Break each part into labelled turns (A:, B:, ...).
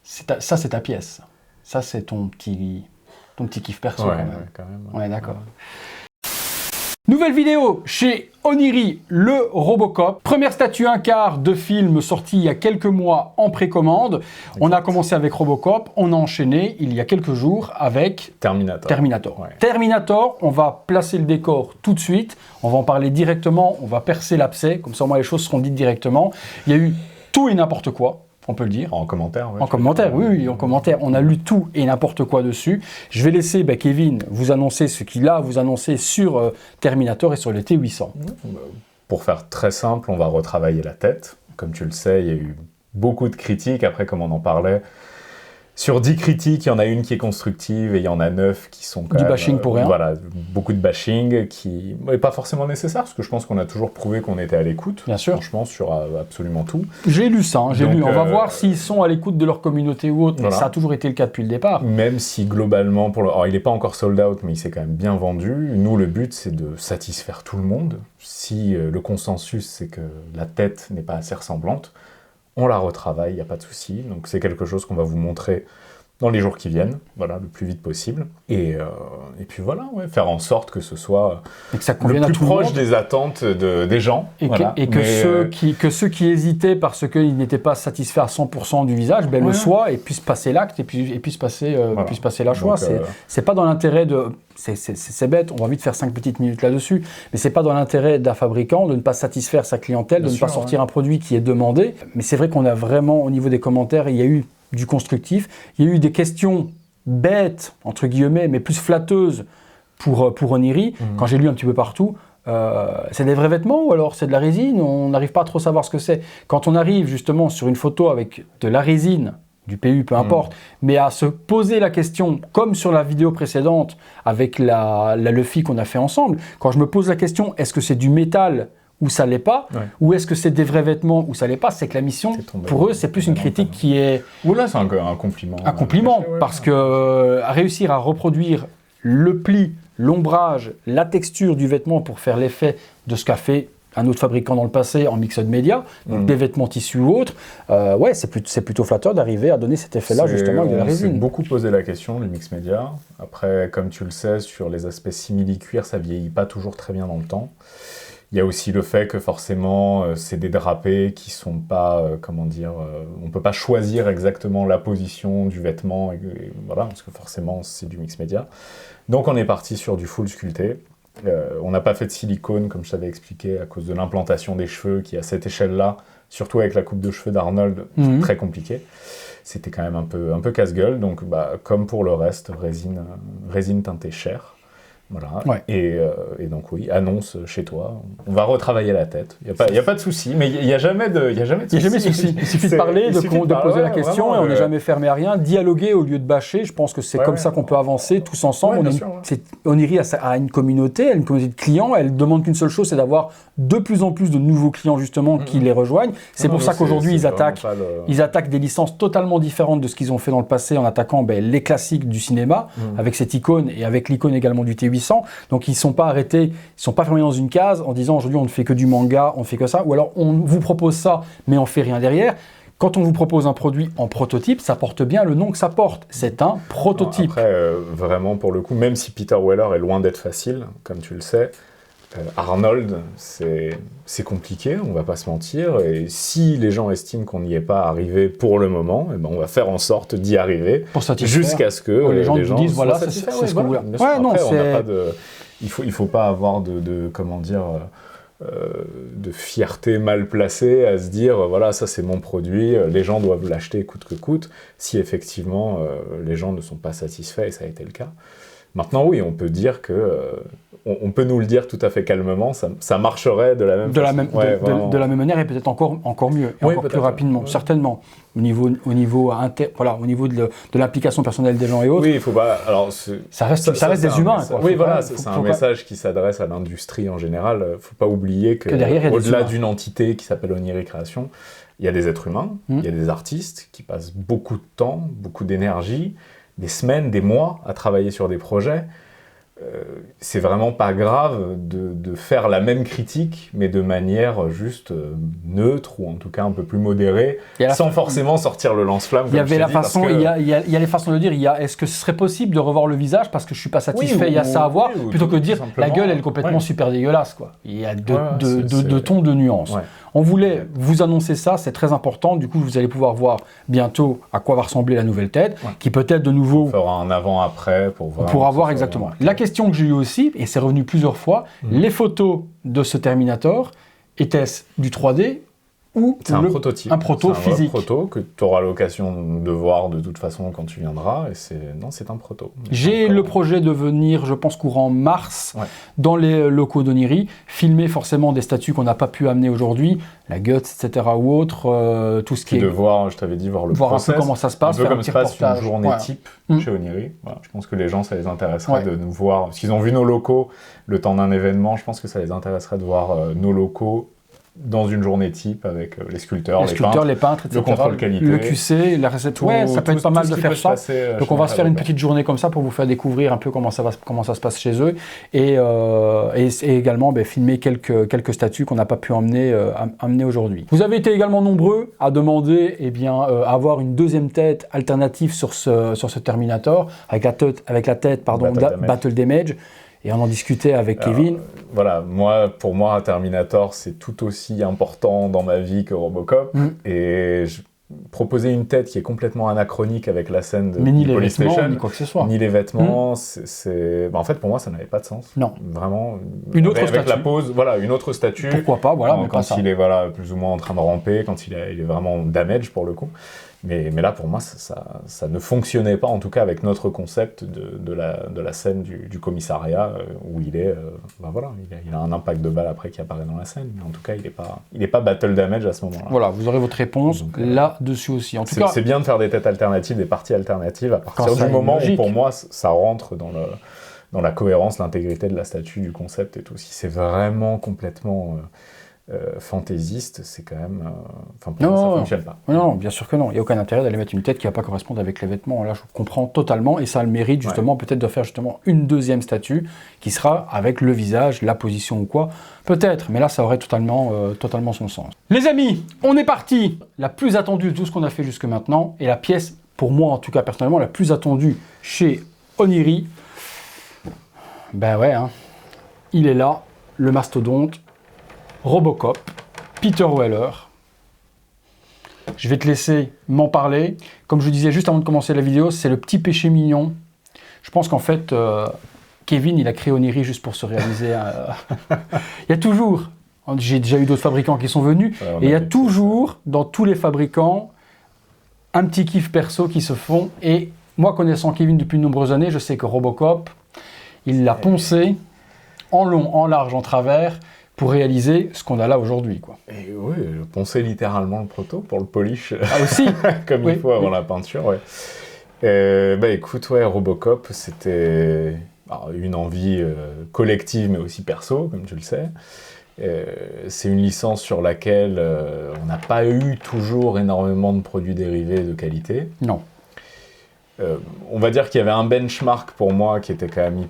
A: ça, c'est ta pièce. Ça, c'est ton petit kiff perso.
B: Ouais,
A: quand même.
B: ouais, quand même.
A: On est d'accord. Nouvelle vidéo chez Oniri, le Robocop. Première statue 1/4 de film sorti il y a quelques mois en précommande. Exact. On a commencé avec Robocop, on a enchaîné il y a quelques jours avec Terminator.
B: Ouais.
A: Terminator, on va placer le décor tout de suite. On va en parler directement, on va percer l'abcès. Comme ça, moi, les choses seront dites directement. Il y a eu tout et n'importe quoi. On peut le dire.
B: En commentaire,
A: En commentaire, oui, en commentaire. On a lu tout et n'importe quoi dessus. Je vais laisser Kevin vous annoncer ce qu'il a à vous annoncer sur Terminator et sur le T800.
B: Pour faire très simple, on va retravailler la tête. Comme tu le sais, il y a eu beaucoup de critiques. Après, comme on en parlait, sur 10 critiques, il y en a une qui est constructive et il y en a 9 qui sont quand même...
A: Du bashing pour rien.
B: Voilà, beaucoup de bashing qui n'est pas forcément nécessaire, parce que je pense qu'on a toujours prouvé qu'on était à l'écoute.
A: Bien sûr.
B: Franchement, sur absolument tout.
A: J'ai lu ça, j'ai lu. On va voir s'ils sont à l'écoute de leur communauté ou autre. Voilà. Ça a toujours été le cas depuis le départ.
B: Même si globalement, alors, il n'est pas encore sold out, mais il s'est quand même bien vendu. Nous, le but, c'est de satisfaire tout le monde. Si le consensus, c'est que la tête n'est pas assez ressemblante, on la retravaille, il n'y a pas de souci. Donc c'est quelque chose qu'on va vous montrer dans les jours qui viennent, voilà, le plus vite possible. Et puis voilà, ouais, faire en sorte que ce soit le plus proche des attentes des gens.
A: Et,
B: voilà.
A: que ceux qui hésitaient parce qu'ils n'étaient pas satisfaits à 100% du visage, le soient et puissent passer l'acte et puissent passer la choix. C'est pas dans l'intérêt de... C'est bête, on va vite faire 5 petites minutes là-dessus, mais c'est pas dans l'intérêt d'un fabricant de ne pas satisfaire sa clientèle, de ne pas sortir un produit qui est demandé. Mais c'est vrai qu'on a vraiment, au niveau des commentaires, il y a eu du constructif, il y a eu des questions bêtes, entre guillemets, mais plus flatteuses pour Oniri. Quand j'ai lu un petit peu partout, c'est des vrais vêtements ou alors c'est de la résine? On n'arrive pas à trop savoir ce que c'est. Quand on arrive justement sur une photo avec de la résine, du PU, peu importe, mais à se poser la question, comme sur la vidéo précédente avec la Luffy qu'on a fait ensemble, quand je me pose la question, est-ce que c'est du métal ou ça l'est pas, ou est-ce que c'est des vrais vêtements ou ça l'est pas, c'est que la mission, pour eux, c'est plus une critique qui est...
B: Ou là, c'est un compliment.
A: Un compliment, parce que réussir à reproduire le pli, l'ombrage, la texture du vêtement pour faire l'effet de ce qu'a fait un autre fabricant dans le passé en mixed media, donc des vêtements tissus ou autres, c'est plutôt flatteur d'arriver à donner cet effet-là justement avec de la résine.
B: On s'est beaucoup posé la question, le mixed media. Après, comme tu le sais, sur les aspects simili-cuir, ça vieillit pas toujours très bien dans le temps. Il y a aussi le fait que forcément, c'est des drapés qui sont pas, on peut pas choisir exactement la position du vêtement, et voilà, parce que forcément, c'est du mix média. Donc on est parti sur du full sculpté. On n'a pas fait de silicone, comme je t'avais expliqué, à cause de l'implantation des cheveux, qui à cette échelle-là, surtout avec la coupe de cheveux d'Arnold, c'est très compliqué. C'était quand même un peu casse-gueule, donc comme pour le reste, résine teintée chair. Voilà. Ouais. Et donc oui, annonce chez toi. On va retravailler la tête. Il y a pas de souci, mais il y a jamais de souci.
A: Il suffit de parler, de poser la question, et on n'est jamais fermé à rien. Dialoguer au lieu de bâcher. Je pense que c'est comme ça qu'on peut avancer tous ensemble. Oniri a une communauté, de clients. Elle demande qu'une seule chose, c'est d'avoir de plus en plus de nouveaux clients justement qui les rejoignent. C'est pour ça qu'aujourd'hui ils attaquent des licences totalement différentes de ce qu'ils ont fait dans le passé en attaquant les classiques du cinéma avec cette icône et avec l'icône également du T800. Donc ils ne sont pas arrêtés, ils ne sont pas fermés dans une case en disant aujourd'hui on ne fait que du manga, on ne fait que ça, ou alors on vous propose ça mais on ne fait rien derrière. Quand on vous propose un produit en prototype, ça porte bien le nom que ça porte. C'est un prototype.
B: Après, vraiment pour le coup, même si Peter Weller est loin d'être facile, comme tu le sais, Arnold, c'est compliqué, on va pas se mentir, et si les gens estiment qu'on n'y est pas arrivé pour le moment, on va faire en sorte d'y arriver jusqu'à ce que
A: les gens disent voilà, c'est ce qu'on voulait.
B: Il faut pas avoir de fierté mal placée à se dire voilà, ça c'est mon produit, les gens doivent l'acheter coûte que coûte, si effectivement les gens ne sont pas satisfaits, et ça a été le cas. Maintenant, oui, on peut dire que on peut nous le dire tout à fait calmement, ça marcherait de la même façon.
A: De la même manière et peut-être encore mieux, et encore plus rapidement, certainement. Au niveau de l'implication personnelle des gens et autres.
B: Oui, il faut pas. Alors,
A: ça reste des humains.
B: Oui, voilà, c'est un message qui s'adresse à l'industrie en général. Il ne faut pas oublier que au-delà d'une entité qui s'appelle Oniri Création, il y a des êtres humains, il y a des artistes qui passent beaucoup de temps, beaucoup d'énergie, des semaines, des mois à travailler sur des projets. c'est vraiment pas grave de faire la même critique, mais de manière juste neutre, ou en tout cas un peu plus modérée, sans forcément sortir le lance-flamme.
A: Il y avait la façon, il y a les façons de dire, est-ce que ce serait possible de revoir le visage parce que je suis pas satisfait, il y a ça à voir, plutôt que de dire la gueule elle est complètement super dégueulasse, quoi. Il y a deux tons de nuances. Ouais. On voulait vous annoncer ça, c'est très important. Du coup, vous allez pouvoir voir bientôt à quoi va ressembler la nouvelle tête, qui peut-être de nouveau...
B: On fera un avant-après pour voir.
A: Pour avoir exactement. La question que j'ai eue aussi, et c'est revenu plusieurs fois, les photos de ce Terminator, étaient-ce du 3D ou
B: c'est un prototype.
A: Un proto physique.
B: C'est un proto que tu auras l'occasion de voir de toute façon quand tu viendras. Et c'est un proto.
A: J'ai le projet de venir, je pense, courant mars, dans les locaux d'Oniry, filmer forcément des statues qu'on n'a pas pu amener aujourd'hui, la Guts, etc. ou autre, tout ce qui est...
B: de voir, je t'avais dit, voir process,
A: un peu comment ça se passe,
B: un peu comme se passe une journée type chez Oniry. Voilà. Je pense que les gens, ça les intéresserait de nous voir, parce qu'ils ont vu nos locaux le temps d'un événement, je pense que ça les intéresserait de voir nos locaux dans une journée type avec les sculpteurs,
A: les peintres, etc.
B: Le contrôle qualité.
A: Le QC, la recette. Ça peut être pas mal de faire ça. Donc on va se faire une petite journée comme ça pour vous faire découvrir un peu comment ça se passe chez eux. Et également filmer quelques statues qu'on n'a pas pu amener aujourd'hui. Vous avez été également nombreux à demander à avoir une deuxième tête alternative sur ce Terminator, avec la tête Battle Damage. Et on en discutait avec Kevin.
B: Voilà, pour moi, Terminator, c'est tout aussi important dans ma vie que Robocop. Et je proposais une tête qui est complètement anachronique avec la scène de Police Station.
A: Ni quoi que ce soit.
B: Ni les vêtements. En fait, pour moi, ça n'avait pas de sens.
A: Non.
B: Vraiment.
A: Une autre statue.
B: Avec la pose, une autre statue.
A: Pourquoi pas,
B: quand il est plus ou moins en train de ramper, quand il est vraiment damage pour le coup. Mais là, pour moi, ça ne fonctionnait pas, en tout cas avec notre concept de la scène du commissariat, où il a un impact de balle après qui apparaît dans la scène, mais en tout cas, il n'est pas battle damage à ce moment-là.
A: Voilà, vous aurez votre réponse là-dessus aussi. En tout cas,
B: c'est bien de faire des têtes alternatives, des parties alternatives, à partir du moment où, pour moi, ça rentre dans la cohérence, l'intégrité de la statue, du concept et tout. Si c'est vraiment complètement... fantaisiste, c'est quand même... pour moi, ça ne fonctionne pas.
A: Non, bien sûr que non. Il n'y a aucun intérêt d'aller mettre une tête qui ne va pas correspondre avec les vêtements. Là, je comprends totalement, et ça a le mérite justement peut-être de faire justement une deuxième statue qui sera avec le visage, la position ou quoi. Peut-être, mais là, ça aurait totalement son sens. Les amis, on est parti. La plus attendue de tout ce qu'on a fait jusque maintenant, et la pièce, pour moi en tout cas personnellement, la plus attendue chez Oniry. Il est là, le mastodonte, Robocop, Peter Weller. Je vais te laisser m'en parler. Comme je disais juste avant de commencer la vidéo, c'est le petit péché mignon. Je pense qu'en fait, Kevin, il a créé Oniry juste pour se réaliser. Il y a toujours, j'ai déjà eu d'autres fabricants qui sont venus, et il y a toujours, dans tous les fabricants, un petit kiff perso qui se font. Et moi, connaissant Kevin depuis de nombreuses années, je sais que Robocop, il l'a poncé en long, en large, en travers, pour réaliser ce qu'on a là aujourd'hui, quoi.
B: Et oui, je ponçais littéralement le proto pour le polish.
A: Ah aussi
B: comme il faut avant la peinture, écoute, Robocop, c'était une envie collective, mais aussi perso, comme tu le sais. C'est une licence sur laquelle on n'a pas eu toujours énormément de produits dérivés de qualité.
A: Non.
B: On va dire qu'il y avait un benchmark pour moi qui était quand même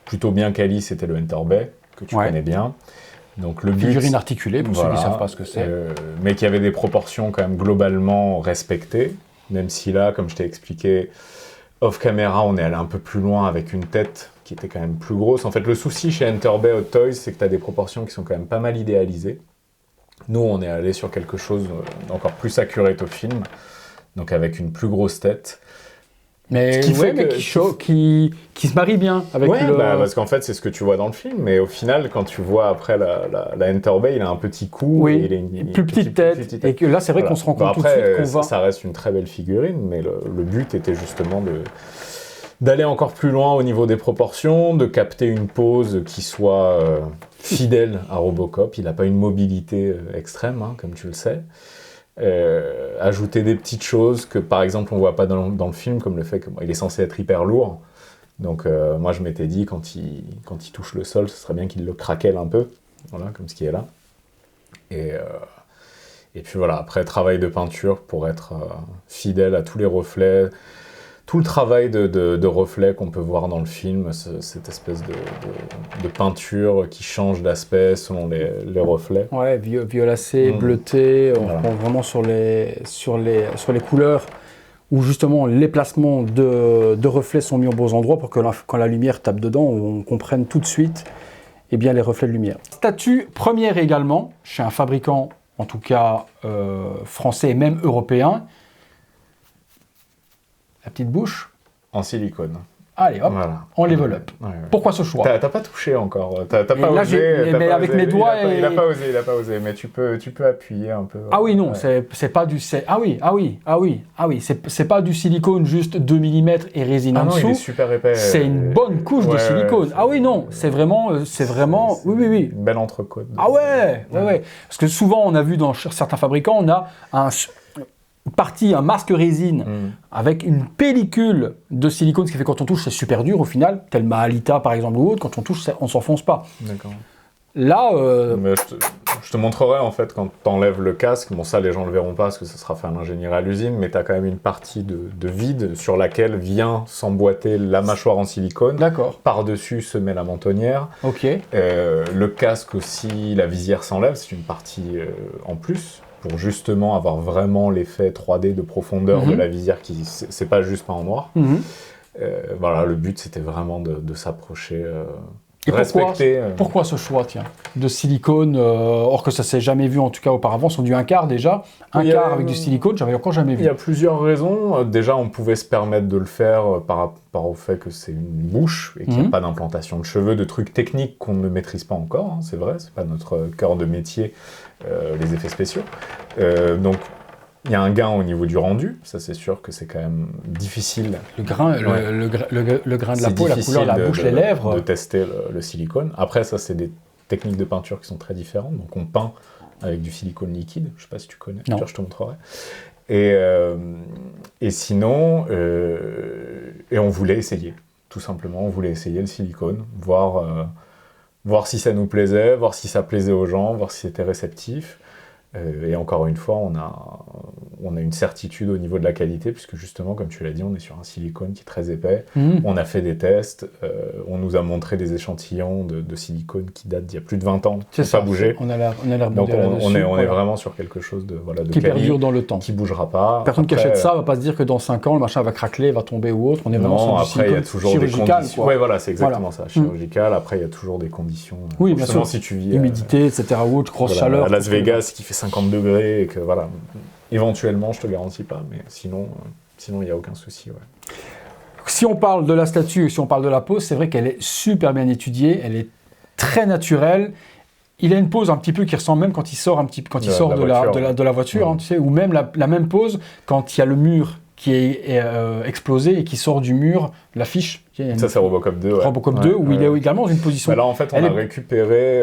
B: plutôt bien quali, c'était le Enter Bay, que tu connais bien. Donc le
A: figurine articulée, pour ceux qui ne savent pas ce que c'est.
B: Mais qui avait des proportions quand même globalement respectées, même si là, comme je t'ai expliqué, off-caméra, on est allé un peu plus loin avec une tête qui était quand même plus grosse. En fait, le souci chez Enter Bay Hot Toys, c'est que tu as des proportions qui sont quand même pas mal idéalisées. Nous, on est allé sur quelque chose d'encore plus accurate au film, donc avec une plus grosse tête.
A: Mais qui se marie bien avec
B: parce qu'en fait, c'est ce que tu vois dans le film, mais au final, quand tu vois après la Enter Bay, il a un petit cou, et il a
A: une plus petite tête, et que là, c'est vrai qu'on se rend compte tout de suite qu'on va...
B: Ça reste une très belle figurine, mais le but était justement d'aller encore plus loin au niveau des proportions, de capter une pose qui soit fidèle à Robocop. Il n'a pas une mobilité extrême, comme tu le sais. Ajouter des petites choses que par exemple on voit pas dans le film, comme le fait qu'il est censé être hyper lourd, donc moi je m'étais dit quand il touche le sol, ce serait bien qu'il le craquelle un peu, voilà, comme ce qui est là, et puis voilà, après travail de peinture pour être fidèle à tous les reflets, tout le travail de reflet qu'on peut voir dans le film, cette espèce de peinture qui change d'aspect selon les reflets.
A: Ouais, violacé, bleuté, on prend vraiment sur les couleurs où justement les placements de reflets sont mis aux bons endroits pour que quand la lumière tape dedans, on comprenne tout de suite bien, les reflets de lumière. Statue première également, chez un fabricant, en tout cas français et même européen. La petite bouche.
B: En silicone.
A: Allez, hop, voilà. On level up.
B: Ouais.
A: Pourquoi ce choix?
B: T'as pas touché encore. T'as pas
A: là,
B: osé.
A: Mais avec mes doigts.
B: Il a pas osé. Mais tu peux appuyer un peu.
A: Ah oui, non, c'est pas du. Ah oui. C'est pas du silicone juste 2 mm et résine en dessous.
B: Il est super épais.
A: C'est une bonne couche de silicone. Ah oui, non, c'est vraiment. Oui.
B: Une belle entrecôte.
A: Ah ouais. Parce que souvent, on a vu dans certains fabricants, on a un masque résine avec une pellicule de silicone, ce qui fait quand on touche c'est super dur au final, tel Mahalita par exemple ou autre, quand on touche on s'enfonce pas.
B: D'accord.
A: Là,
B: mais je te montrerai en fait quand tu enlèves le casque, bon ça les gens le verront pas parce que ça sera fait à l'ingénierie à l'usine, mais tu as quand même une partie de vide sur laquelle vient s'emboîter la mâchoire en silicone.
A: D'accord.
B: Par-dessus se met la mentonnière.
A: Ok.
B: Le casque aussi, la visière s'enlève, c'est une partie en plus, pour justement avoir vraiment l'effet 3D de profondeur de la visière, c'est pas juste peint en noir. Voilà, le but c'était vraiment de s'approcher, respecter.
A: Pourquoi ce choix, tiens, de silicone, or que ça s'est jamais vu en tout cas auparavant, sur du 1/4 déjà, un quart avec du silicone, j'avais encore jamais vu.
B: Il y a plusieurs raisons. Déjà, on pouvait se permettre de le faire par rapport au fait que c'est une bouche et qu'il n'y a pas d'implantation de cheveux, de trucs techniques qu'on ne maîtrise pas encore, hein, c'est vrai, c'est pas notre cœur de métier, les effets spéciaux. Donc, il y a un gain au niveau du rendu, ça c'est sûr que c'est quand même difficile.
A: Le grain, le grain de la peau, la couleur de la bouche, les lèvres.
B: De tester le silicone. Après, ça c'est des techniques de peinture qui sont très différentes. Donc on peint avec du silicone liquide, je ne sais pas si tu connais, je te montrerai. Et sinon, on voulait essayer, tout simplement, on voulait essayer le silicone, voir si ça nous plaisait, voir si ça plaisait aux gens, voir si c'était réceptif. Et encore une fois, on a une certitude au niveau de la qualité, puisque justement, comme tu l'as dit, on est sur un silicone qui est très épais. On a fait des tests, on nous a montré des échantillons de silicone qui datent d'il y a plus de 20 ans, qui n'ont pas bougé.
A: On a l'air
B: donc on est vraiment sur quelque chose de
A: qui perdure dans le temps,
B: qui ne bougera pas.
A: Personne qui achète ça ne va pas se dire que dans 5 ans, le machin va craqueler, va tomber ou autre. On est vraiment sur du silicone
B: il y a toujours
A: chirurgical.
B: Des conditions. Oui, voilà, c'est exactement ça, chirurgical. Après, il y a toujours des conditions.
A: Oui, bien sûr.
B: Si tu vis,
A: humidité, etc. ou autre, grosse chaleur.
B: À Las Vegas, qui fait 50 degrés, et que voilà, éventuellement, je te garantis pas, mais sinon, il n'y a aucun souci. Ouais.
A: Si on parle de la statue, si on parle de la pose, c'est vrai qu'elle est super bien étudiée, elle est très naturelle. Il a une pose un petit peu qui ressemble même quand il sort de la voiture, hein, tu sais, ou même la même pose quand il y a le mur qui est explosé et qui sort du mur, l'affiche.
B: Ça, c'est Robocop 2. Ouais.
A: Robocop 2, où il est également dans une position.
B: Bah là, en fait, on a récupéré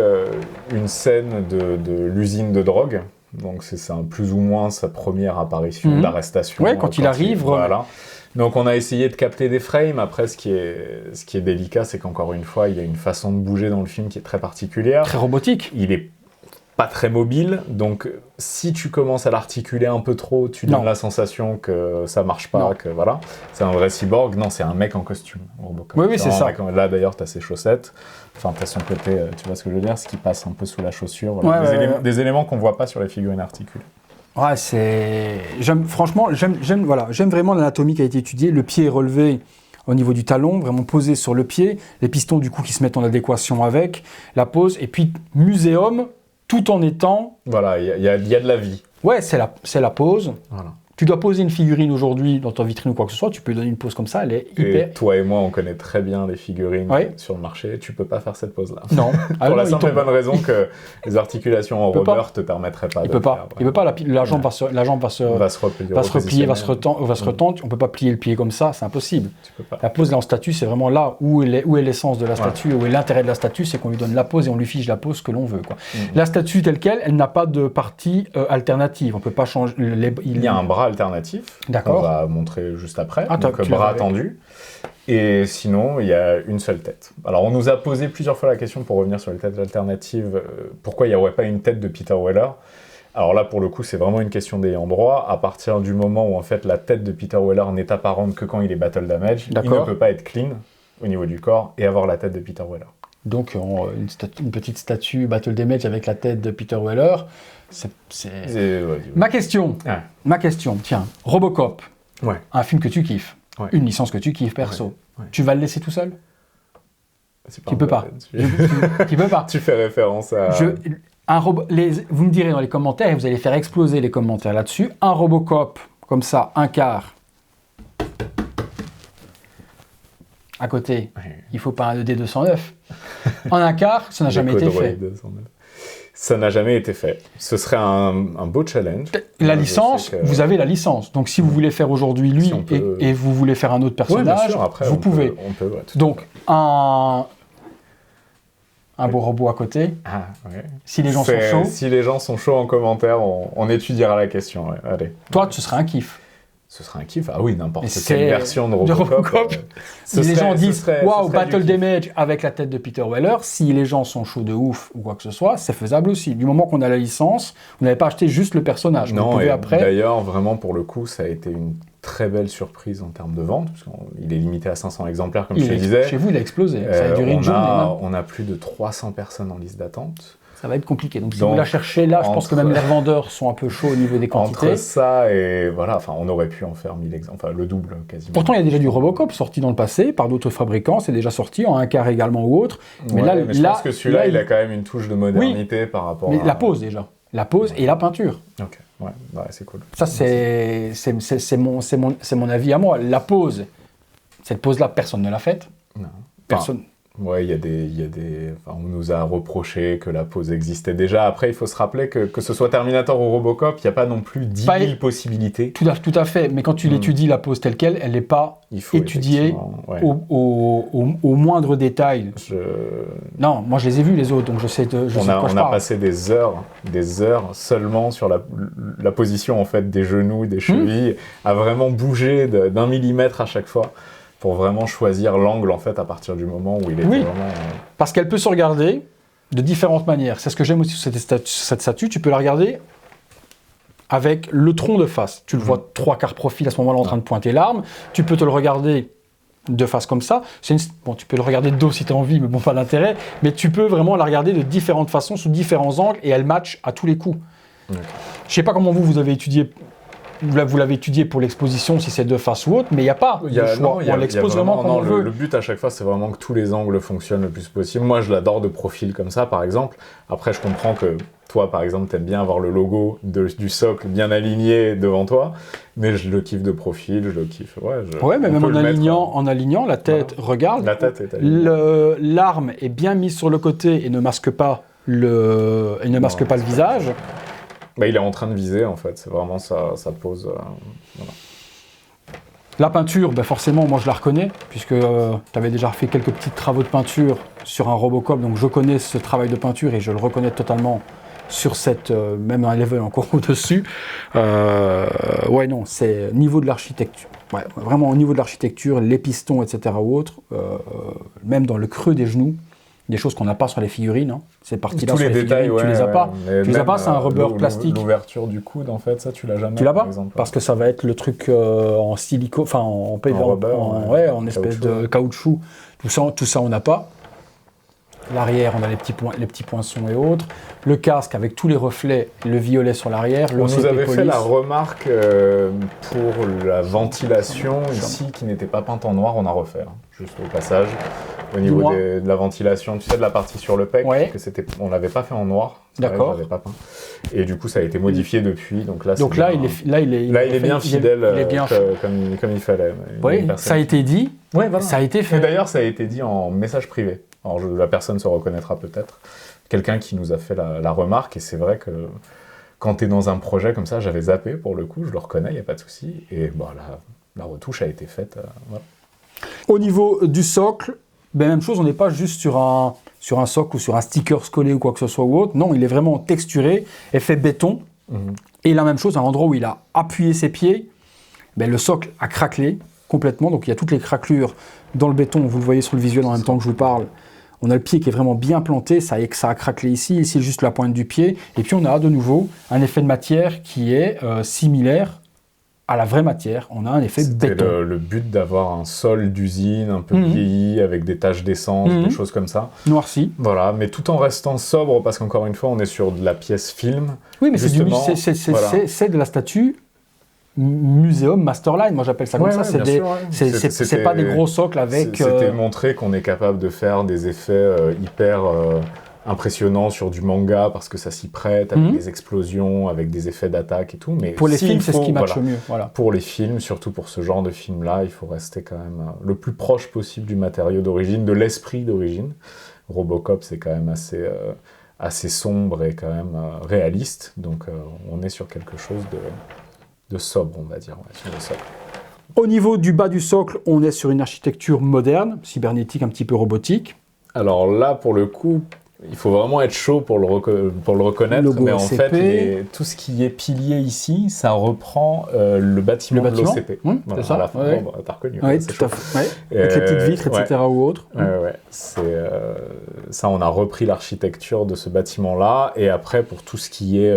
B: une scène de l'usine de drogue. Donc, c'est plus ou moins sa première apparition d'arrestation.
A: Ouais, quand il arrive.
B: Voilà. Donc, on a essayé de capter des frames. Après, ce qui est délicat, c'est qu'encore une fois, il y a une façon de bouger dans le film qui est très particulière.
A: Très robotique.
B: Il est pas très mobile, donc si tu commences à l'articuler un peu trop, tu donnes la sensation que ça marche pas, que voilà, c'est un vrai cyborg. Non, c'est un mec en costume.
A: Oui, c'est ça.
B: Là, d'ailleurs, tu as ses chaussettes, enfin, tu as son côté, tu vois ce que je veux dire, ce qui passe un peu sous la chaussure, voilà. Des éléments qu'on voit pas sur les figurines articulées.
A: Ouais, franchement, j'aime vraiment l'anatomie qui a été étudiée. Le pied est relevé au niveau du talon, vraiment posé sur le pied, les pistons du coup qui se mettent en adéquation avec la pose, et puis muséum, tout en étant...
B: Voilà, il y a de la vie.
A: Ouais, c'est la pose.
B: Voilà.
A: Tu dois poser une figurine aujourd'hui dans ta vitrine ou quoi que ce soit, tu peux donner une pose comme ça, elle est hyper...
B: Et toi et moi, on connaît très bien les figurines sur le marché, tu peux pas faire cette pose-là.
A: Non.
B: Pour la simple et bonne raison que les articulations en rubber te permettraient pas de le faire.
A: Il peut pas, la jambe va se replier, va se retendre, on peut pas plier le pied comme ça, c'est impossible.
B: Tu peux pas.
A: La pose là en statue, c'est vraiment là où est l'essence de la statue, où est l'intérêt de la statue, c'est qu'on lui donne la pose et on lui fige la pose que l'on veut, quoi. La statue telle qu'elle, elle n'a pas de partie alternative, on peut pas changer...
B: Il y a un bras alternatif, on va montrer juste après, donc bras tendu, et sinon il y a une seule tête. Alors on nous a posé plusieurs fois la question, pour revenir sur les têtes alternatives, pourquoi il n'y aurait pas une tête de Peter Weller. Alors là, pour le coup, c'est vraiment une question d'ayant droit. À partir du moment où en fait la tête de Peter Weller n'est apparente que quand il est battle damage, il ne peut pas être clean au niveau du corps et avoir la tête de Peter Weller.
A: Donc une petite statue battle damage avec la tête de Peter Weller, Ma question, tiens, Robocop, un film que tu kiffes, une licence que tu kiffes perso, tu vas le laisser tout seul? Tu peux pas. Tu peux pas.
B: Tu fais référence à...
A: Vous me direz dans les commentaires, et vous allez faire exploser les commentaires là-dessus, un Robocop, comme ça, un quart, à côté, il faut pas un ED209. En un quart, ça n'a jamais été fait.
B: Ça n'a jamais été fait. Ce serait un beau challenge.
A: La licence, vous avez la licence. Donc si vous voulez faire aujourd'hui lui et vous voulez faire un autre personnage, après, vous pouvez. Donc un beau robot à côté. Si les gens sont chauds.
B: Si les gens sont chauds en commentaire, on étudiera la question. Allez.
A: Toi, ce serait un kiff.
B: Ce serait un kiff. Ah oui, n'importe quelle version de Robocop.
A: Les gens disent waouh, battle damage avec la tête de Peter Weller. Si les gens sont chauds de ouf ou quoi que ce soit, c'est faisable aussi. Du moment qu'on a la licence, vous n'avez pas acheté juste le personnage.
B: Non, et après... d'ailleurs, vraiment pour le coup, ça a été une très belle surprise en termes de vente, parce qu'il est limité à 500 exemplaires, comme je te disais.
A: Chez vous, il a explosé. Ça a duré une journée.
B: On a plus de 300 personnes en liste d'attente.
A: Ça va être compliqué. Donc si vous la cherchez là, je pense que même les revendeurs sont un peu chauds au niveau des quantités.
B: Entre ça et voilà, on aurait pu en faire 1000 exemples, le double quasiment.
A: Pourtant, il y a déjà du Robocop sorti dans le passé par d'autres fabricants, c'est déjà sorti en un quart également ou autre.
B: Mais mais je pense que celui-là, il a quand même une touche de modernité par rapport
A: à... la pose déjà. La pose et la peinture.
B: Ok, c'est cool.
A: Ça, c'est mon avis à moi. La pose, cette pose-là, personne ne l'a faite.
B: Non.
A: Personne...
B: Ouais, on nous a reproché que la pose existait déjà. Après, il faut se rappeler que ce soit Terminator ou Robocop, il n'y a pas non plus 10 000 possibilités.
A: Tout à fait, mais quand tu l'étudies, la pose telle quelle, elle n'est pas étudiée au moindre détail. Non, moi je les ai vus les autres, donc je sais de quoi je parle.
B: On a passé des heures seulement sur la position en fait, des genoux, des chevilles, à vraiment bouger d'1 millimètre à chaque fois. Pour vraiment choisir l'angle, en fait, à partir du moment où il était vraiment...
A: parce qu'elle peut se regarder de différentes manières. C'est ce que j'aime aussi sur cette statue. Tu peux la regarder avec le tronc de face. Tu le vois 3/4 profil à ce moment-là en train de pointer l'arme. Tu peux te le regarder de face comme ça. Tu peux le regarder de dos si tu as envie, mais bon, pas d'intérêt. Mais tu peux vraiment la regarder de différentes façons, sous différents angles, et elle match à tous les coups. Je sais pas comment vous avez étudié... Vous l'avez étudié pour l'exposition, si c'est de face ou autre, mais il n'y a pas de choix. On l'expose vraiment comme on veut.
B: Le but à chaque fois, c'est vraiment que tous les angles fonctionnent le plus possible. Moi, je l'adore de profil comme ça, par exemple. Après, je comprends que toi, par exemple, t'aimes bien avoir le logo du socle bien aligné devant toi, mais je le kiffe de profil, je le kiffe.
A: Ouais, mais même en alignant, la tête, regarde.
B: La tête est alignée.
A: L'arme est bien mise sur le côté et ne masque pas le visage.
B: Il est en train de viser, en fait. C'est vraiment ça pose. Voilà.
A: La peinture, forcément, moi je la reconnais, puisque tu avais déjà fait quelques petits travaux de peinture sur un Robocop, donc je connais ce travail de peinture et je le reconnais totalement sur cette, même un level encore au-dessus. C'est niveau de l'architecture. Ouais, vraiment au niveau de l'architecture, les pistons, etc. ou autres, même dans le creux des genoux. Des choses qu'on n'a pas sur les figurines. Hein. C'est parti là sur les détails, figurines, tu les as pas. Tu les as pas, c'est un rubber plastique.
B: L'ouverture du coude, en fait, ça, tu l'as jamais.
A: Tu l'as pas, parce que ça va être le truc en silicone, enfin en espèce de caoutchouc. Tout ça, on n'a pas. L'arrière, on a les petits poinçons et autres. Le casque avec tous les reflets, le violet sur l'arrière.
B: On nous avait fait la remarque pour la ventilation ici qui n'était pas peinte en noir, on a refait, juste au passage. Au niveau de la ventilation, tu sais, de la partie sur le pec, on l'avait pas fait en noir.
A: D'accord.
B: On l'avait pas peint. Et du coup, ça a été modifié depuis. Donc là,
A: il est
B: bien fidèle, comme il fallait.
A: Oui, ça a été dit.
B: Ouais, voilà.
A: Ça a été fait.
B: Et d'ailleurs, ça a été dit en message privé. Alors, la personne se reconnaîtra peut-être. Quelqu'un qui nous a fait la remarque, et c'est vrai que quand tu es dans un projet comme ça, j'avais zappé pour le coup, je le reconnais, il n'y a pas de souci. Et la retouche a été faite. Voilà.
A: Au niveau du socle, même chose, on n'est pas juste sur un socle ou sur un sticker collé ou quoi que ce soit ou autre. Non, il est vraiment texturé, effet béton. Et la même chose, à l'endroit où il a appuyé ses pieds, le socle a craquelé complètement. Donc il y a toutes les craquelures dans le béton, vous le voyez sur le visuel en même temps que je vous parle. On a le pied qui est vraiment bien planté, ça a craquelé ici juste la pointe du pied. Et puis on a de nouveau un effet de matière qui est similaire à la vraie matière. On a un effet béton.
B: C'était le but d'avoir un sol d'usine un peu vieilli, avec des taches d'essence, des choses comme ça.
A: Noirci.
B: Voilà, mais tout en restant sobre, parce qu'encore une fois, on est sur de la pièce film.
A: Oui, mais c'est de la statue Muséum Masterline, moi j'appelle ça comme ça. C'est pas des gros socles avec...
B: C'était montrer qu'on est capable de faire des effets hyper impressionnants sur du manga, parce que ça s'y prête, avec des explosions, avec des effets d'attaque et tout. Mais
A: pour les films, c'est ce qui matche mieux. Voilà.
B: Pour les films, surtout pour ce genre de film-là, il faut rester quand même le plus proche possible du matériau d'origine, de l'esprit d'origine. Robocop, c'est quand même assez sombre et quand même réaliste, donc on est sur quelque chose de sobre, on va dire, sur le socle.
A: Au niveau du bas du socle, on est sur une architecture moderne, cybernétique, un petit peu robotique.
B: Alors là, pour le coup, il faut vraiment être chaud pour le reconnaître, mais en fait, tout ce qui est pilier ici, ça reprend le bâtiment de l'OCP.
A: Voilà, c'est ça.
B: À la fin, t'as reconnu.
A: Oui, tout à fait. Avec les petites vitres, etc. ou autres.
B: Ça, on a repris l'architecture de ce bâtiment-là, et après, pour tout ce qui est...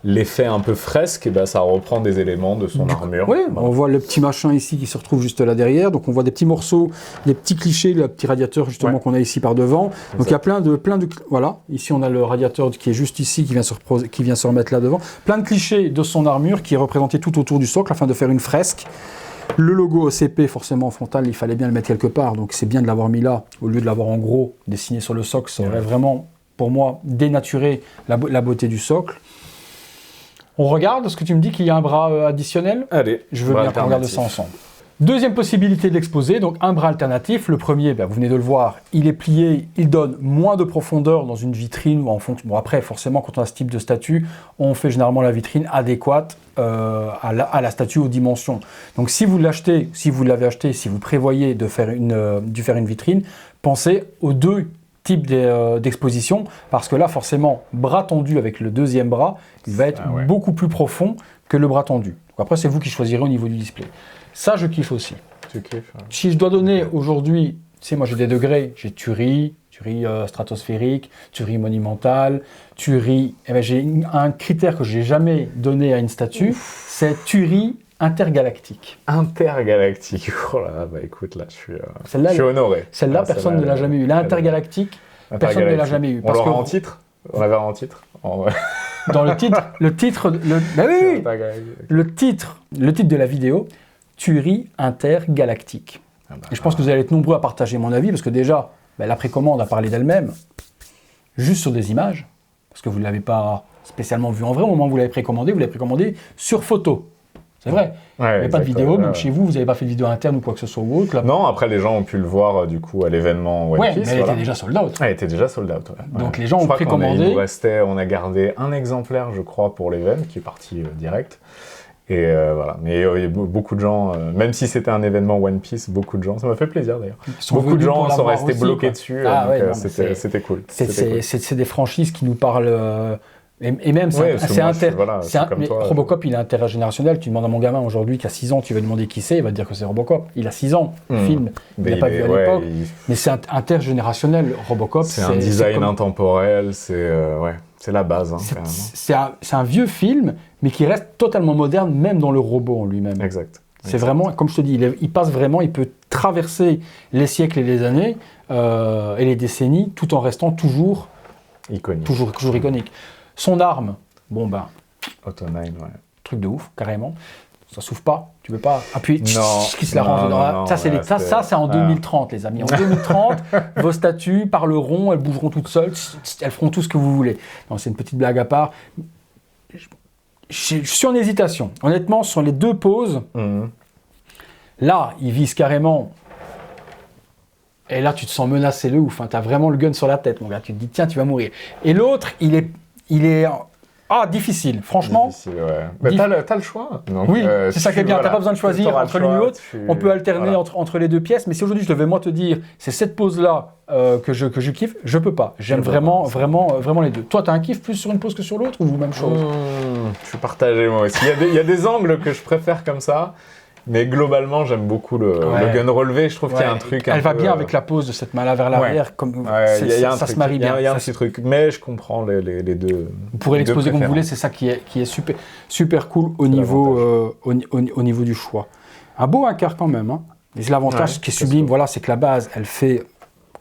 B: l'effet un peu fresque, ça reprend des éléments de son armure.
A: Oui, on voit le petit machin ici qui se retrouve juste là derrière. Donc on voit des petits morceaux, des petits clichés, le petit radiateur justement qu'on a ici par devant. Exact. Donc il y a plein de... Voilà, ici on a le radiateur qui est juste ici, qui vient se remettre là devant. Plein de clichés de son armure qui est représenté tout autour du socle afin de faire une fresque. Le logo OCP, forcément frontal, il fallait bien le mettre quelque part. Donc c'est bien de l'avoir mis là, au lieu de l'avoir en gros dessiné sur le socle. Ça aurait vraiment, pour moi, dénaturé la beauté du socle. On regarde, est-ce que tu me dis qu'il y a un bras additionnel ?
B: Allez,
A: je veux bien qu'on regarde ça ensemble. Deuxième possibilité de l'exposer, donc un bras alternatif. Le premier, vous venez de le voir, il est plié, il donne moins de profondeur dans une vitrine ou en fonction. Bon, après, forcément, quand on a ce type de statue, on fait généralement la vitrine adéquate à la statue aux dimensions. Donc, si vous l'achetez, si vous l'avez acheté, si vous prévoyez de faire une vitrine, pensez aux deux type d'exposition, parce que là, forcément, bras tendu avec le deuxième bras, il va être beaucoup plus profond que le bras tendu. Donc après, c'est vous qui choisirez au niveau du display. Ça, je kiffe aussi.
B: Tu kiffes, hein.
A: Si je dois donner aujourd'hui, tu sais, moi j'ai des degrés, j'ai Turi stratosphérique, Turi monumental, Turi... j'ai un critère que je n'ai jamais donné à une statue, c'est Turi intergalactique.
B: Intergalactique. Oh là, écoute, là, je suis honoré.
A: Celle-là, personne ne l'a jamais eu. L'intergalactique, personne ne l'a jamais eu.
B: On l'aura en titre ? On l'avait en titre ?
A: Dans le titre, le titre de la vidéo, Turi intergalactique. Et je pense que vous allez être nombreux à partager mon avis, parce que déjà, la précommande a parlé d'elle-même, juste sur des images, parce que vous ne l'avez pas spécialement vu en vrai, au moment où vous l'avez précommandé sur photo. C'est vrai. Il n'y avait pas de vidéo, même chez vous n'avez pas fait de vidéo interne ou quoi que ce soit ou autre. Là.
B: Non, après les gens ont pu le voir du coup à l'événement One Piece.
A: Mais elle était déjà sold out.
B: Elle était déjà sold out.
A: Donc les gens ont précommandé.
B: On a gardé un exemplaire, je crois, pour l'événement qui est parti direct. Et voilà. Mais il y a beaucoup de gens, même si c'était un événement One Piece, beaucoup de gens, ça m'a fait plaisir d'ailleurs. Beaucoup de gens sont restés bloqués dessus. C'était cool.
A: C'est des franchises qui nous parlent. Et même, Robocop, il est intergénérationnel. Tu demandes à mon gamin aujourd'hui qui a 6 ans, tu vas lui demander qui c'est, il va te dire que c'est Robocop. Il a 6 ans, le film, il n'a pas vu à l'époque. Mais c'est intergénérationnel, Robocop.
B: C'est un design intemporel, c'est la base.
A: C'est un vieux film, mais qui reste totalement moderne, même dans le robot en lui-même.
B: Exact.
A: C'est vraiment, comme je te dis, il passe vraiment, il peut traverser les siècles et les années et les décennies, tout en restant toujours
B: iconique.
A: Toujours iconique. Son arme,
B: Auto 9,
A: truc de ouf, carrément. Ça s'ouvre pas, tu veux pas appuyer, qui se la range. Ça, c'est en 2030, les amis. En 2030, vos statues parleront, elles bougeront toutes seules, elles feront tout ce que vous voulez. Non, c'est une petite blague à part. Je suis en hésitation. Honnêtement, sur les deux poses, là, ils visent carrément. Et là, tu te sens menacé de ouf. Tu as vraiment le gun sur la tête, mon gars. Tu te dis, tiens, tu vas mourir. Et l'autre, il est difficile. Franchement.
B: Difficile, ouais. T'as le choix. Donc,
A: oui, c'est ça qui est bien. T'as pas besoin de choisir entre l'une et l'autre. On peut alterner entre les deux pièces. Mais si aujourd'hui, je devais moi te dire, c'est cette pose-là que je kiffe, je peux pas. J'aime vraiment les deux. Toi, t'as un kiff plus sur une pose que sur l'autre ou même chose?
B: Je suis partagé, moi aussi. Il y a des angles que je préfère comme ça. Mais globalement, j'aime beaucoup le gun relevé. Je trouve qu'il y a un truc.
A: Elle va bien avec la pose de cette main-là vers l'arrière. Ça se marie bien.
B: Il y a un petit truc. Mais je comprends les deux.
A: Vous pourrez l'exposer comme vous voulez. C'est ça qui est super cool au niveau du choix. Un beau Acar quand même. Hein. Et l'avantage qui est sublime, voilà, c'est que la base, elle fait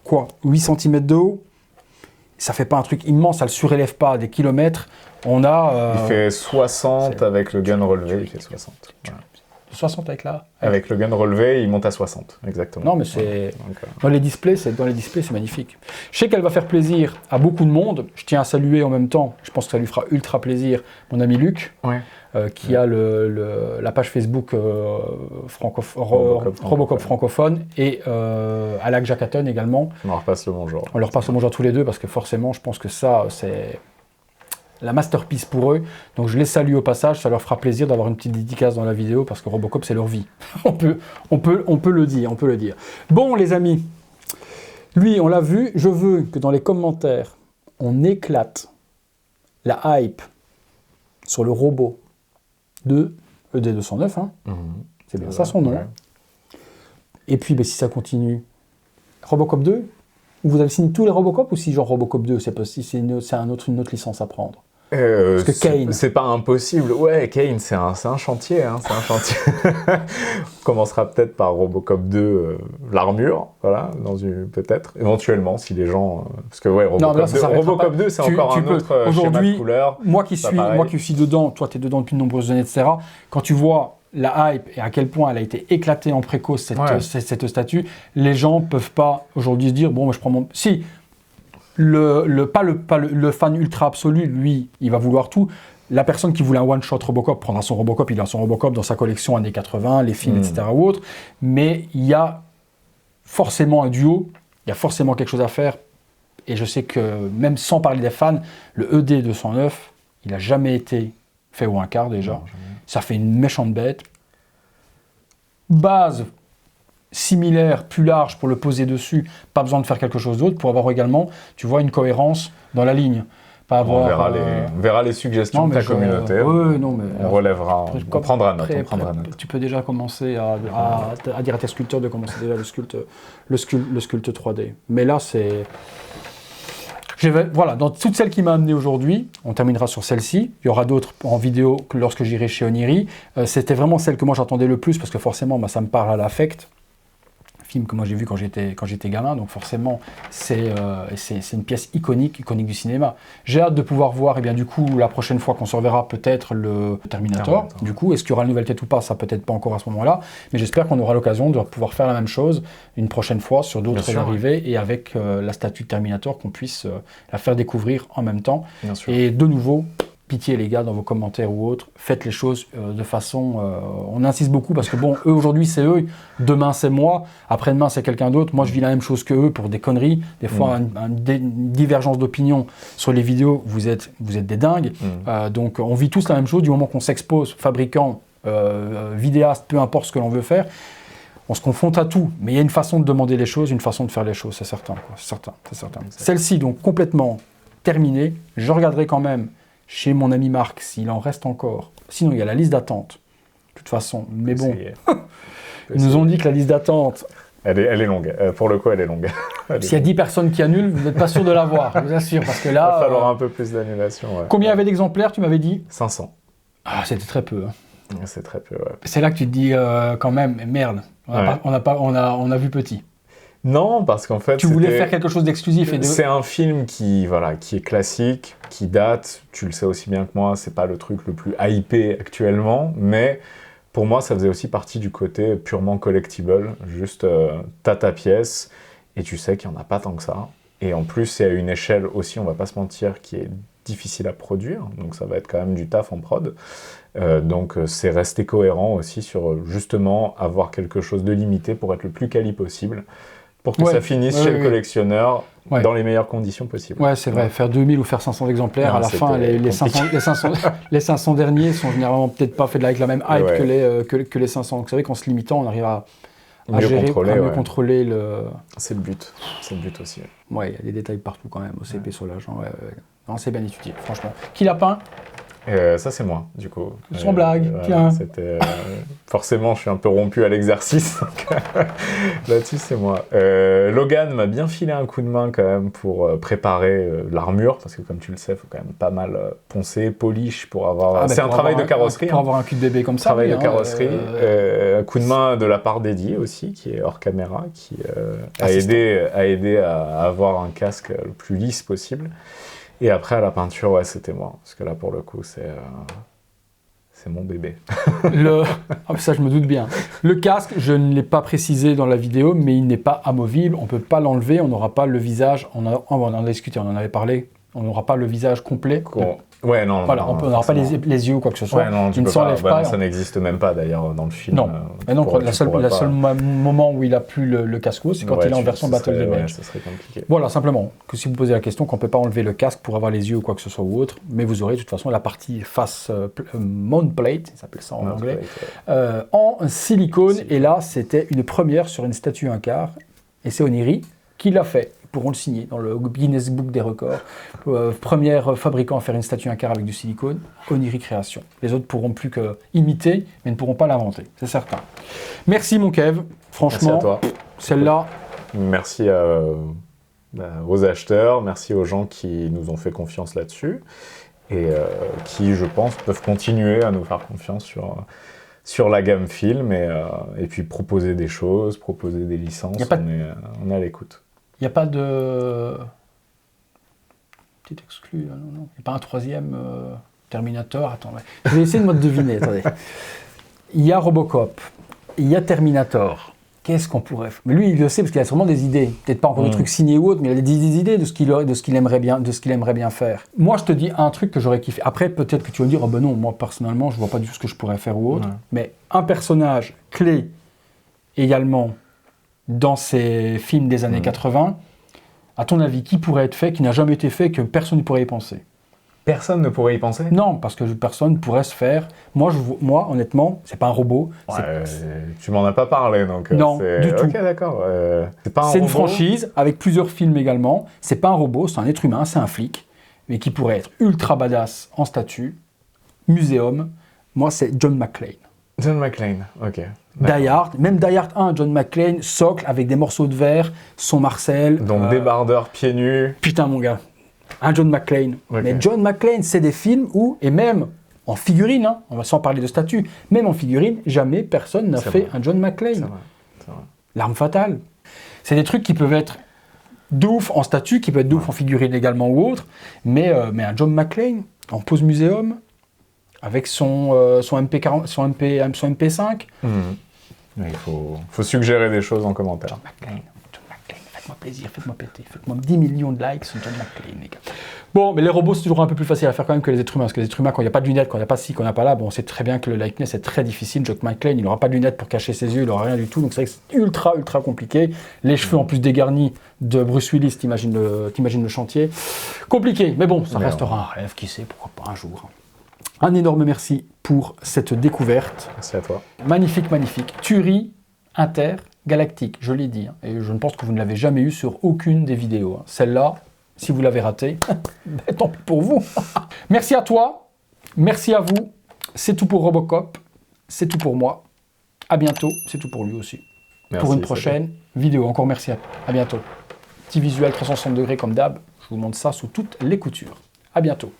A: quoi, 8 cm de haut. Ça fait pas un truc immense, ça le surélève pas des kilomètres. On a.
B: Il fait 60 avec le gun relevé. Il fait 60. Voilà.
A: 60 avec là.
B: Avec le gun relevé, il monte à 60, exactement.
A: Non, mais c'est dans les displays, c'est magnifique. Je sais qu'elle va faire plaisir à beaucoup de monde. Je tiens à saluer en même temps. Je pense que ça lui fera ultra plaisir mon ami Luc, qui a la page Facebook Robocop francophone et Alak Jackaton également.
B: On leur repasse le bonjour.
A: On leur passe le bonjour tous les deux parce que forcément, je pense que ça, c'est la masterpiece pour eux. Donc je les salue au passage, ça leur fera plaisir d'avoir une petite dédicace dans la vidéo parce que Robocop c'est leur vie. on peut le dire. Bon les amis, lui on l'a vu, je veux que dans les commentaires, on éclate la hype sur le robot de ED209, hein. C'est bien ça son nom. Ouais. Et puis si ça continue, Robocop 2, vous avez signé tous les Robocop ou si genre Robocop 2, c'est une autre licence à prendre? Parce que Kane.
B: C'est pas impossible. Ouais, Kane, c'est un chantier. Hein, c'est un chantier. On commencera peut-être par Robocop 2, l'armure, voilà, peut-être, éventuellement, si les gens. Parce que ouais, Robocop 2, c'est encore un autre schéma de couleur.
A: Moi qui suis dedans, toi tu es dedans depuis de nombreuses années, etc. Quand tu vois la hype et à quel point elle a été éclatée en précoce, cette statue, les gens peuvent pas aujourd'hui se dire, bon, moi je prends mon. Si. Le fan ultra absolu, lui, il va vouloir tout. La personne qui voulait un one-shot Robocop prendra son Robocop, il a son Robocop dans sa collection années 80, les films, etc. ou autres. Mais il y a forcément un duo, il y a forcément quelque chose à faire. Et je sais que, même sans parler des fans, le ED209, il n'a jamais été fait au 1/4 déjà. Non, ça fait une méchante bête. Base similaire, plus large pour le poser dessus, pas besoin de faire quelque chose d'autre pour avoir également, tu vois, une cohérence dans la ligne. Pas avoir,
B: on verra les suggestions de ta communauté. On relèvera, on prendra note.
A: Tu peux déjà commencer à dire à tes sculpteurs de commencer déjà le sculpte 3D. Mais là, c'est... Voilà, dans toutes celles qui m'a amené aujourd'hui, on terminera sur celle-ci. Il y aura d'autres en vidéo lorsque j'irai chez Oniri. C'était vraiment celle que moi j'attendais le plus parce que forcément, ça me parle à l'affect. Film que moi j'ai vu quand j'étais gamin, donc forcément c'est une pièce iconique du cinéma. J'ai hâte de pouvoir voir, et bien du coup la prochaine fois qu'on se reverra peut-être le Terminator. Du coup, est-ce qu'il y aura une nouvelle tête ou pas, ça peut-être pas encore à ce moment-là, mais j'espère qu'on aura l'occasion de pouvoir faire la même chose une prochaine fois sur d'autres arrivées et avec la statue de Terminator qu'on puisse la faire découvrir en même temps. Et de nouveau, pitié les gars, dans vos commentaires ou autres, faites les choses de façon... on insiste beaucoup parce que bon, eux aujourd'hui c'est eux, demain c'est moi, après-demain c'est quelqu'un d'autre. Moi je vis la même chose que eux pour des conneries. Des fois une divergence d'opinion sur les vidéos, vous êtes des dingues. Donc on vit tous la même chose du moment qu'on s'expose, fabricant, vidéaste, peu importe ce que l'on veut faire. On se confronte à tout, mais il y a une façon de demander les choses, une façon de faire les choses, c'est certain. C'est certain. Celle-ci donc complètement terminée. Je regarderai quand même chez mon ami Marc, s'il en reste encore. Sinon, il y a la liste d'attente, de toute façon. Mais bon, ils nous ont dit que la liste d'attente...
B: Elle est longue. Pour le coup, elle est longue.
A: S'il y a 10 personnes qui annulent, vous n'êtes pas sûr de l'avoir, je vous assure. Parce que là...
B: Il va falloir un peu plus d'annulation. Ouais.
A: Combien il y avait d'exemplaires, tu m'avais dit?
B: 500.
A: Ah, c'était très peu. Hein.
B: C'est très peu, ouais.
A: C'est là que tu te dis, quand même, merde, on a vu petit.
B: Non, parce qu'en fait...
A: Tu voulais faire quelque chose d'exclusif.
B: C'est un film qui est classique, qui date, tu le sais aussi bien que moi, c'est pas le truc le plus hypé actuellement, mais pour moi, ça faisait aussi partie du côté purement collectible. Juste, t'as ta pièce, et tu sais qu'il n'y en a pas tant que ça. Et en plus, c'est à une échelle aussi, on va pas se mentir, qui est difficile à produire, donc ça va être quand même du taf en prod. Donc c'est rester cohérent aussi sur justement avoir quelque chose de limité pour être le plus quali possible. Pour que ça finisse chez le collectionneur dans les meilleures conditions possibles.
A: Ouais, c'est vrai. Faire 2000 ou faire 500 exemplaires, à la fin, les 500 derniers sont généralement peut-être pas faits avec la même hype que les 500. Donc c'est vrai qu'en se limitant, on arrive à gérer, mieux contrôler le...
B: C'est le but. C'est le but aussi.
A: Ouais, il y a des détails partout quand même, au CP Solage. Non, c'est bien étudié, franchement. Qui l'a peint?
B: Ça, c'est moi, du coup.
A: Sans blague, tiens.
B: Forcément, je suis un peu rompu à l'exercice, donc là-dessus, c'est moi. Logan m'a bien filé un coup de main, quand même, pour préparer l'armure, parce que, comme tu le sais, il faut quand même pas mal poncer, polish, pour avoir... c'est un travail de carrosserie.
A: Pour avoir un cul de bébé comme ça.
B: Travail de carrosserie. Un coup de main de la part d'Eddie, aussi, qui est hors caméra, qui a aidé à avoir un casque le plus lisse possible. Et après, à la peinture, ouais, c'était moi. Parce que là, pour le coup, c'est mon bébé.
A: Ça, je me doute bien. Le casque, je ne l'ai pas précisé dans la vidéo, mais il n'est pas amovible. On ne peut pas l'enlever. On n'aura pas le visage. On en a discuté, on en avait parlé. On n'aura pas le visage complet.
B: Ouais, non.
A: Voilà, on n'aura pas les yeux ou quoi que ce soit.
B: Ouais, non,
A: il ne s'enlève pas.
B: Ça n'existe même pas, d'ailleurs, dans le film.
A: Non, le seul moment où il n'a plus le casque, c'est quand il est en version Battle Damage.
B: Ça serait compliqué.
A: Voilà, simplement, que si vous posez la question, qu'on ne peut pas enlever le casque pour avoir les yeux ou quoi que ce soit ou autre, mais vous aurez de toute façon la partie face mount plate, il s'appelle ça en anglais, en silicone. Et là, c'était une première sur une statue 1/4. Et c'est Oniri qui l'a fait. Pourront le signer dans le Guinness Book des records. Premier fabricant à faire une statue 1/4 avec du silicone, Oniri Création. Les autres pourront plus que imiter, mais ne pourront pas l'inventer, c'est certain. Merci mon Kev, franchement,
B: merci à toi.
A: Celle-là.
B: Merci aux acheteurs, merci aux gens qui nous ont fait confiance là-dessus et qui, je pense, peuvent continuer à nous faire confiance sur la gamme film et puis proposer des choses, proposer des licences. On est à l'écoute.
A: Il n'y a pas de... Petit exclu, là, non. Il n'y a pas un troisième Terminator. Attends, je vais essayer de me deviner, attendez. Il y a Robocop, il y a Terminator. Qu'est-ce qu'on pourrait faire? Mais lui, il le sait parce qu'il a sûrement des idées. Peut-être pas encore de trucs signés ou autres, mais il a des idées de ce qu'il aimerait bien faire. Moi, je te dis un truc que j'aurais kiffé. Après, peut-être que tu vas me dire, oh ben non, moi personnellement, je vois pas du tout ce que je pourrais faire ou autre. Mais un personnage clé également dans ces films des années 80, à ton avis, qui pourrait être fait, qui n'a jamais été fait, que personne ne pourrait y penser?
B: Personne ne pourrait y penser?
A: Non, parce que personne ne pourrait se faire. Moi, honnêtement, c'est pas un robot.
B: Tu m'en as pas parlé, donc...
A: Non, du tout.
B: Ok, d'accord.
A: C'est une franchise, avec plusieurs films également. C'est pas un robot, c'est un être humain, c'est un flic, mais qui pourrait être ultra badass en statue, muséum. Moi, c'est John McClane.
B: John McClane, ok.
A: Die Hard, même Die Hard 1, John McClane, socle avec des morceaux de verre, son Marcel.
B: Donc débardeur, pieds nus.
A: Putain mon gars, un John McClane.
B: Okay.
A: Mais John McClane, c'est des films où, et même en figurine, on va sans parler de statut, même en figurine, jamais personne n'a fait un John McClane.
B: C'est vrai.
A: L'arme fatale. C'est des trucs qui peuvent être de ouf en statut, qui peuvent être de ouf en figurine également ou autre, mais un John McClane en pose muséum, avec son MP5.
B: Il faut suggérer des choses en commentaire.
A: John McClane, faites-moi plaisir, faites-moi péter, faites-moi 10 millions de likes sur John McClane, les gars. Bon, mais les robots, c'est toujours un peu plus facile à faire quand même que les êtres humains, parce que les êtres humains, quand il n'y a pas de lunettes, quand il n'y a pas ci, quand il n'y a pas là, bon, on sait très bien que le likeness est très difficile. John McClane, il n'aura pas de lunettes pour cacher ses yeux, il n'aura rien du tout, donc c'est vrai que c'est ultra, ultra compliqué. Les cheveux en plus dégarnis de Bruce Willis, t'imagines le chantier. Compliqué, mais bon, ça restera un rêve, qui sait, pourquoi pas un jour. Un énorme merci pour cette découverte.
B: Merci à toi.
A: Magnifique, magnifique. Tuerie intergalactique, je l'ai dit. Et je ne pense que vous ne l'avez jamais eu sur aucune des vidéos. Celle-là, si vous l'avez ratée, tant pis pour vous. Merci à toi. Merci à vous. C'est tout pour Robocop. C'est tout pour moi. À bientôt. C'est tout pour lui aussi.
B: Merci,
A: pour une prochaine vidéo. Encore merci à bientôt. Petit visuel 360 degrés comme d'hab. Je vous montre ça sous toutes les coutures. À bientôt.